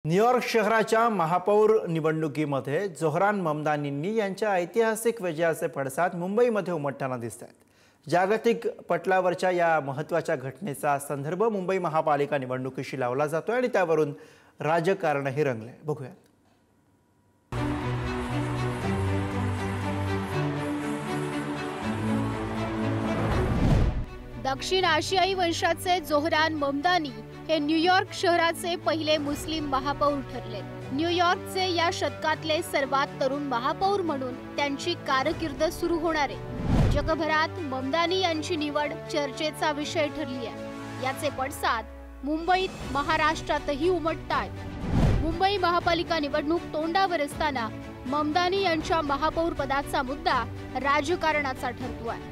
New York शहराच्या महापौर निवडणुकीमध्ये जोहरान ममदानींनी यांच्या ऐतिहासिक विजयाचे पडसाद मुंबईमध्ये उमटताना दिसत आहेत। जागतिक पटलावरच्या या महत्त्वाच्या घटनेचा संदर्भ मुंबई महापालिका निवडणुकीशी लावला जातोय आणि त्यावरून राजकारणही रंगले। बघूया। दक्षिण आशियाई वंशाचे जोहरान ममदानी हे न्यूयॉर्क शहराचे पहिले मुस्लिम महापौर ठरले। न्यूयॉर्कचे या शतकातले सर्वात तरुण महापौर म्हणून त्यांची कारकीर्द सुरू होणार आहे। जगभरात ममदानी यांची निवड चर्चेचा विषय ठरली आहे। याचे पडसाद मुंबईत महाराष्ट्रातही उमटतायत। मुंबई महापालिका निवडणूक तोंडावर असताना ममदानी यांच्या महापौर पदाचा मुद्दा राजकारणाचा ठरतोय।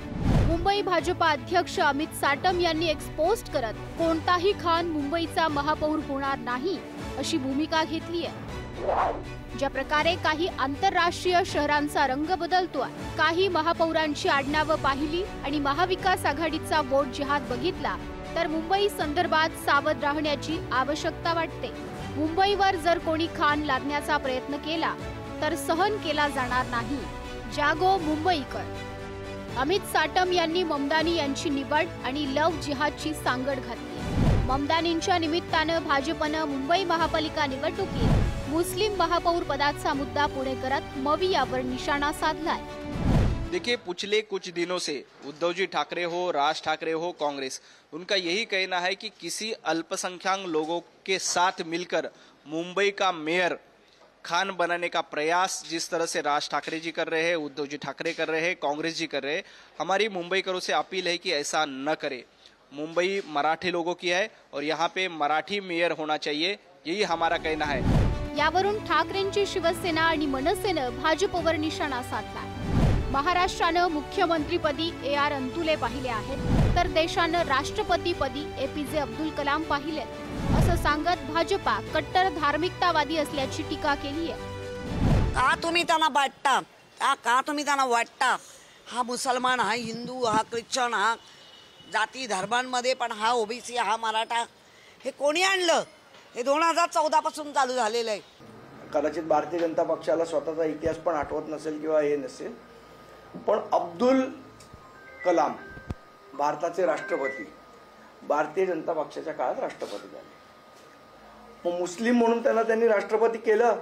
मुंबई भाजपा अध्यक्ष अमित साटम यांनी एक्सपोज्ड करत कोणताही खान मुंबईचा महापौर होणार नाही अशी भूमिका घेतली आहे। ज्या प्रकारे काही आंतरराष्ट्रीय शहरांचा रंग बदलतोय, काही महापौरांची आडनावं पाहिली आणि महाविकास आघाडीचा वोट जिहाद बघितला तर मुंबई संदर्भात सावध राहण्याची आवश्यकता वाटते। मुंबईवर जर कोणी खान लादण्याचा प्रयत्न केला तर सहन केला जाणार नाही। जागो मुंबईकर। अमित साटम यांनी ममदानी यांची निवड आणि लव्ह जिहादची सांगड घातली। ममदानींच्या निमित्तानं भाजपनं मुंबई महापालिका निवडणुकीत मुस्लिम महापौर पदाचा मुद्दा पुढे करत मवी यावर निशाणा साधलाय। देखिए, पिछले कुछ दिनों से उद्धव जी ठाकरे हो, राज ठाकरे हो, कांग्रेस, उनका यही कहना है कि किसी अल्पसंख्यक लोगों के साथ मिलकर मुंबई का मेयर खान बनाने का प्रयास जिस तरह से राज ठाकरे जी कर रहे हैं, उद्धव जी ठाकरे कर रहे हैं, कांग्रेस जी कर रहे हैं, हमारी मुंबईकरों से अपील है कि ऐसा न करें। मुंबई मराठी लोगों की है और यहाँ पे मराठी मेयर होना चाहिए, यही हमारा कहना है। यावरून ठाकरेंची शिवसेना आणि मनसेनं भाजपवर निशाणा साधला। महाराष्ट्रानं मुख्यमंत्रीपदी AR अंतुले पाहिले आहेत तर देशानं राष्ट्रपतीपदी APJ अब्दुल कलाम पाहिले असं सांगत भाजपा कट्टर धार्मिकतावादी असल्याची टीका केली आहे। का तुम्ही त्यांना वाटता, का तुम्ही त्यांना वाटता हा मुसलमान, हा हिंदू, हा ख्रिश्चन, हा जाती धर्मांमध्ये, पण हा ओबीसी, हा मराठा, हे कोणी आणलं? हे 2014 पासून चालू झालेलं आहे। कदाचित भारतीय जनता पक्षाला स्वतःचा इतिहास पण आठवत नसेल किंवा हे नसेल, पण अब्दुल कलाम भारताचे राष्ट्रपती भारतीय जनता पक्षाच्या काळात राष्ट्रपती झाले। मग मुस्लिम म्हणून त्यांनी राष्ट्रपती केलं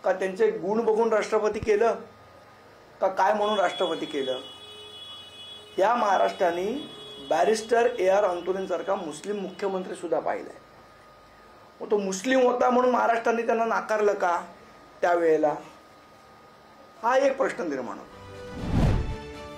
का? त्यांचे गुण बघून राष्ट्रपती केलं का? काय म्हणून राष्ट्रपती केलं? या महाराष्ट्राने बॅरिस्टर AR अंतुलेंसारखा मुस्लिम मुख्यमंत्री सुद्धा पाहिलाय। मग तो मुस्लिम होता म्हणून महाराष्ट्राने त्यांना नाकारलं का त्यावेळेला? हा एक प्रश्न निर्माण होतो।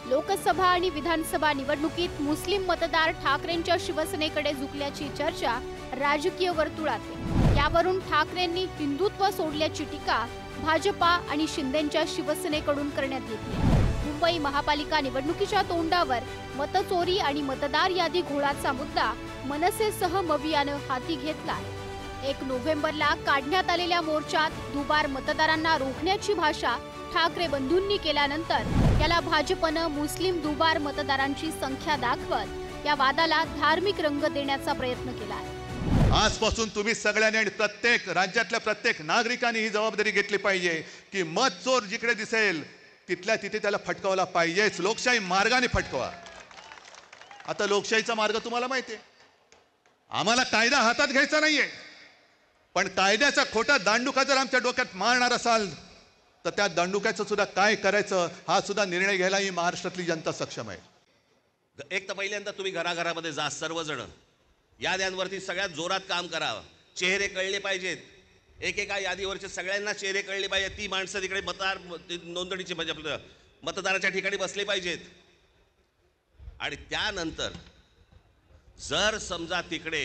लोकसभा आणि विधानसभा निवडणुकीत मुस्लिम मतदार ठाकरेंच्या शिवसेनेकडे झुकल्याची चर्चा राजकीय वर्तुळात आहे। यावरून ठाकरेंनी हिंदुत्व सोडल्याची टीका भाजपा आणि शिंदेंच्या शिवसेनेकडून करण्यात येते। मुंबई महापालिका निवडणुकीच्या तोंडावर मतचोरी आणि मतदार यादी घोळाचा मुद्दा मनसेसह मवियानं हाती घेतला आहे। 1 नोव्हेंबरला काढण्यात आलेल्या मोर्चात दुबार मतदारांना रोखण्याची भाषा ठाकरे बंधूंनी केल्यानंतर याला भाजपनं मुस्लिम दुबार मतदारांची संख्या दाखवत या वादाला धार्मिक रंग देण्याचा प्रयत्न केला आहे। आजपासून तुम्ही सगळ्यांनी आणि प्रत्येक राज्यातल्या प्रत्येक नागरिकांनी ही जबाबदारी घेतली पाहिजे की मत चोर जिकडे दिसेल तिथल्या तिथे त्याला फटकावला पाहिजेच। लोकशाही मार्गाने फटकवा। आता लोकशाहीचा मार्ग तुम्हाला माहिती आहे। आम्हाला कायदा हातात घ्यायचा नाहीये, पण कायद्याचा खोटा दांडुका जर आमच्या डोक्यात मारणार असाल तर त्या दांडुक्याचं सुद्धा काय करायचं हा सुद्धा निर्णय घ्यायला ही महाराष्ट्रातली जनता सक्षम आहे। एक तर पहिल्यांदा तुम्ही घराघरामध्ये जा, सर्वजण याद्यांवरती सगळ्यात जोरात काम करा। चेहरे कळले पाहिजेत, एकेका यादीवरचे सगळ्यांना चेहरे कळले पाहिजेत। ती माणसं तिकडे मतदार नोंदणीचे म्हणजे मतदाराच्या ठिकाणी बसले पाहिजेत। आणि त्यानंतर जर समजा तिकडे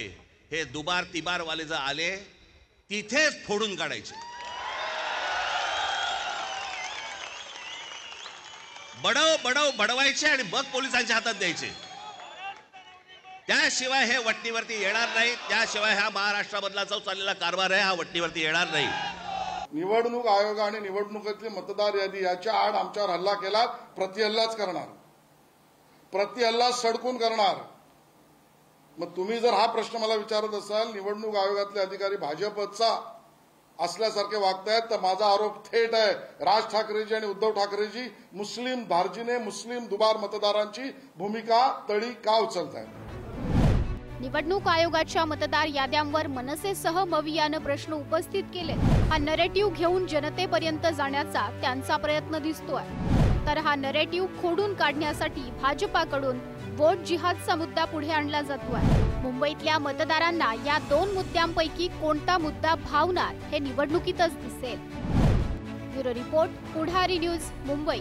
हे दुबार तिबार वाले जर आले तिथेच फोडून काढायचे। बडवायचे आणि मग पोलिसांच्या हातात द्यायचे। त्याशिवाय हे वटणीवरती येणार नाही। त्याशिवाय हा महाराष्ट्रामधला जो चाललेला कारभार आहे हा वटणीवरती येणार नाही। निवडणूक आयोग आणि निवडणुकीतली मतदार यादी याच्या आड आमच्यावर हल्ला केला, प्रतिहल्लाच करणार, प्रतिहल्ला सडकून करणार। मग तुम्ही जर हा प्रश्न मला विचारत असाल, निवडणूक आयोगातले अधिकारी भाजपचा असल्यासारखे वागतायत, तर माझा आरोप थेट आहे राज ठाकरेजी आणि उद्धव ठाकरेजी मुस्लिम धार्जिणे, मुस्लिम दुबार मतदारांची भूमिका तळी का उचलतायत। निवडणूक आयोगाच्या मतदार याद्यांवर मनसेसह मवियानं प्रश्न उपस्थित केले। हा नरेटिव्ह घेऊन जनतेपर्यंत जाण्याचा त्यांचा प्रयत्न दिसतोय, तर हा नरेटिव्ह खोडून काढण्यासाठी भाजपाकडून वोट जिहादचा मुद्दा पुढे आणला जातोय। मुंबईतल्या मतदारांना या दोन मुद्द्यांपैकी कोणता मुद्दा भावणार हे निवडणुकीतच दिसेल। ब्युरो रिपोर्ट, पुढारी न्यूज, मुंबई।